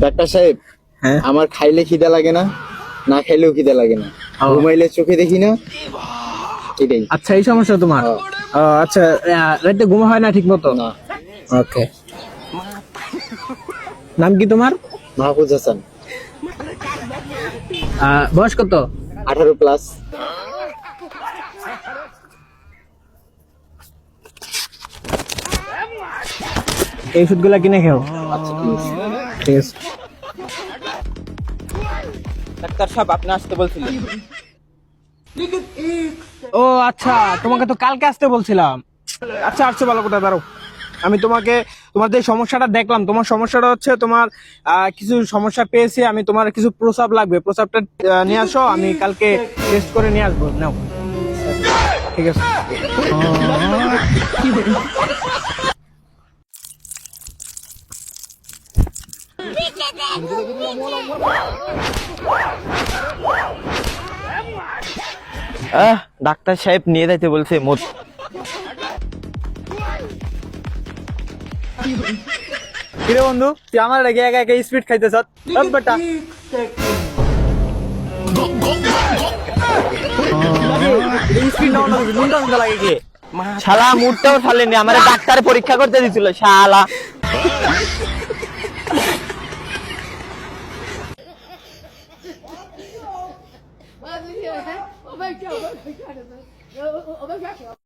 Doctor সাহেব, হ্যাঁ আমার খাইলে খিদা লাগে না, না খাইলেও খিদা লাগে না, ঘুমাইলে চোখে দেখি না, এটাই। আচ্ছা, এই সমস্যা তোমার। আচ্ছা, রাতে ঘুম হয় না ঠিক মতো? না। ওকে, নাম কি তোমার? মাহফুজ হাসান। বয়স কত? 18+। এই ওষুধগুলা কিনে খেও। আচ্ছা, ঠিক আছে। ঠিক আছে। ডাক্তার সাহেব আপনি আসতে বলছিলেন। ও আচ্ছা, তোমাকে তো কালকে আসতে বলছিলাম। আচ্ছা, আসছো ভালো কথা, দাঁড়াও। আমি তোমাকে তোমার যে সমস্যাটা দেখলাম, তোমার সমস্যাটা হচ্ছে তোমার কিছু সমস্যা পেয়েছি আমি। তোমার কিছু প্রস্রাব লাগবে, প্রস্রাবটা নিয়ে আসো, আমি কালকে টেস্ট করে নিয়ে আসবো। নাও। ঠিক আছে। ডাক্তার সাহেব নিয়ে যাইতে বলছে মোট। কিরে বন্ধু, তুই আমার লেগে একা একা স্পিড খাইতেছ? বেটা স্পিড নাও না, নুনটা নুনটা লাগে কি? শালা মুডটাও ছাড়লেনি, আমার ডাক্তার পরীক্ষা করতে দিছিল শালা। Oh my God.